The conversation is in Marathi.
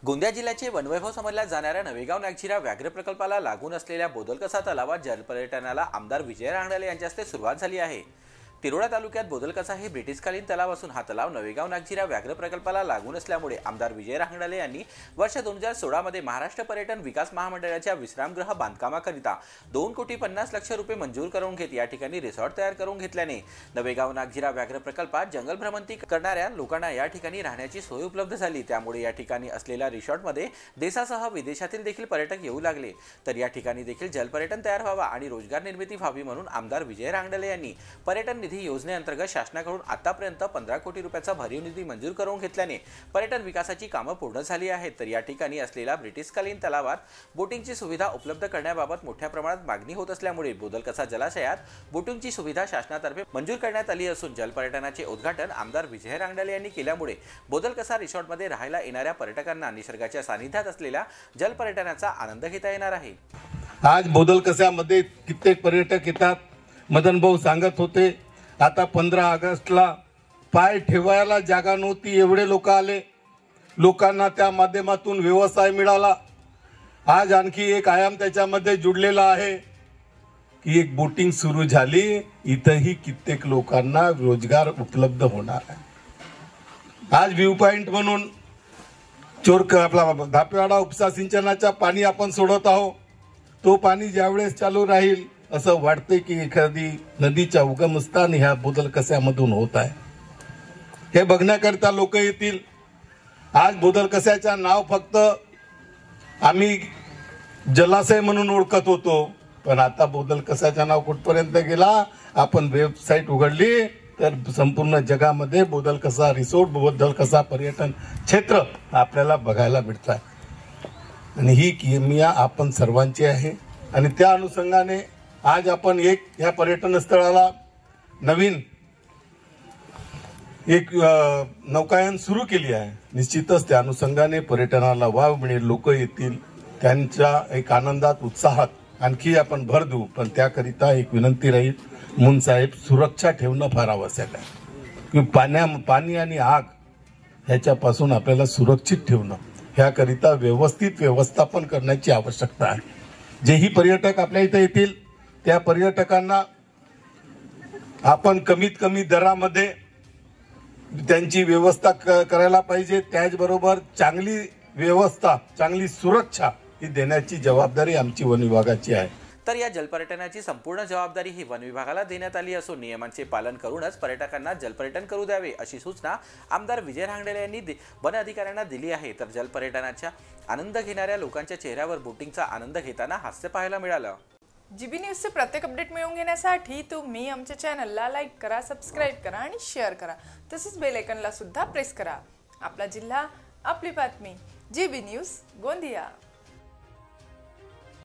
गोंदिया जिल्ह्याचे वनवैभव समजल्या जाणाऱ्या नवेगाव नागझिरा व्याघ्र प्रकल्पाला लागून असलेल्या बोदलकसा तलावात जलपर्यटनाला आमदार विजय रांगडाले यांच्या हस्ते सुरुवात झाली आहे। तिरोडा तालुक्यात बोदलकसा हे ब्रिटिशकालीन तलाव असून हा तलाव नवेगाव नागझिरा व्याघ्र प्रकल्पाला लागून असल्यामुळे आमदार विजय रांगडाले यांनी वर्ष 2016 मध्ये महाराष्ट्र पर्यटन विकास महामंडळाच्या विश्रामगृह बांधकामाकरिता 2,50,00,000 रुपये मंजूर करून घेत या ठिकाणी रिसॉर्ट तयार करून घेतल्याने नवेगाव नागझिरा व्याघ्र प्रकल्पात जंगल भ्रमंती करणाऱ्या लोकांना या ठिकाणी राहण्याची सोय उपलब्ध झाली। त्यामुळे या ठिकाणी असलेल्या रिसॉर्टमध्ये देशासह विदेशातील देखील पर्यटक येऊ लागले। तर या ठिकाणी देखील जलपर्यटन तयार व्हावा आणि रोजगार निर्मिती व्हावी म्हणून आमदार विजय रांगडाले यांनी पर्यटन निधी योजनेअंतर्गत शासनाकडून आतापर्यंत 15 कोटी रुपयाचा भरीव निधी मंजूर करून घेतल्याने पर्यटन विकासाची कामे पूर्ण झाली आहेत। तर या ठिकाणी असलेल्या ब्रिटिशकालीन तलावात बोटिंगची सुविधा उपलब्ध करण्याबाबत मोठ्या प्रमाणात मागणी होत असल्यामुळे बोदलकसा जलाशयात बोटिंगची सुविधा शासनातर्फे मंजूर करण्यात आली असून जलपर्यटनाचे उद्घाटन आमदार विजय रांगडाले यांनी केल्यामुळे बोदलकसा रिसॉर्टमध्ये राहायला येणाऱ्या पर्यटकांना निसर्गाच्या सानिध्यात असलेल्या जलपर्यटनाचा आनंद घेता येणार आहे। आज बोदलकसामध्ये कित्येक पर्यटक येतात। मदन भाऊ सांगत होते आता 15 ऑगस्टला पाय ठेवायला जागा नव्हती, एवढे लोक आले, लोकांना त्या माध्यमातून व्यवसाय मिळाला। आज आणखी एक आयाम त्याच्यामध्ये जुडलेला आहे की एक बोटिंग सुरू झाली, इथंही कित्येक लोकांना रोजगार उपलब्ध होणार आहे। आज व्ह्यू पॉइंट म्हणून आपला धापेवाडा उपसा सिंचनाचा पाणी आपण सोडत आहोत, तो पाणी ज्यावेळेस चालू राहील असं वाटते की एखादी नदीच्या उगमस्थान ह्या बोदलकस्यामधून होत आहे। हे बघण्याकरता लोक येतील। आज बोदलकस्याचा नाव फक्त आम्ही जलाशय म्हणून ओळखत होतो, पण आता बोदलकसाचं नाव कुठपर्यंत गेला, आपण वेबसाईट उघडली तर संपूर्ण जगामध्ये बोदलकसा रिसोर्ट, बोदलकसा पर्यटन क्षेत्र आपल्याला बघायला मिळत आहे आणि ही किमिया आपण सर्वांची आहे। आणि त्या अनुषंगाने आज आपण या पर्यटन स्थळाला नवीन एक नौकायान सुरू केली आहे। निश्चितच त्या अनुषंगाने पर्यटनाला वाव मिळेल, लोक येतील, त्यांच्या एक आनंदात उत्साहात आणखी आपण भर देऊ। पण त्याकरिता एक विनंती राहील, मुन साहेब, सुरक्षा ठेवणं फार आवश्यक आहे की पाणी आणि आग ह्याच्यापासून आपल्याला सुरक्षित ठेवणं, ह्याकरिता व्यवस्थित व्यवस्थापन करण्याची आवश्यकता आहे। जेही पर्यटक आपल्या इथे येतील त्या पर्यटकांना आपण कमीत कमी दरामध्ये त्यांची व्यवस्था करायला पाहिजे। त्याचबरोबर चांगली व्यवस्था, चांगली सुरक्षा ही देण्याची जबाबदारी आमची वन विभागाची आहे। तर या जलपर्यटनाची संपूर्ण जबाबदारी ही वन विभागाला देण्यात आली असून नियमांचे पालन करूनच पर्यटकांना जलपर्यटन करू द्यावे अशी सूचना आमदार विजय रांगडाले यांनी वन अधिकाऱ्यांना दिली आहे। तर जलपर्यटनाचा आनंद घेणाऱ्या लोकांच्या चेहऱ्यावर बोटिंगचा आनंद घेताना हास्य पाहायला मिळालं। जीबी न्यूजचे प्रत्येक अपडेट मिळवून घेण्यासाठी तुम्ही आमच्या चॅनलला लाईक करा, सबस्क्राइब करा आणि शेअर करा। तसेच बेल आयकॉनला सुद्धा प्रेस करा। आपला जिल्हा, आपली बातमी, जीबी न्यूज, गोंदिया।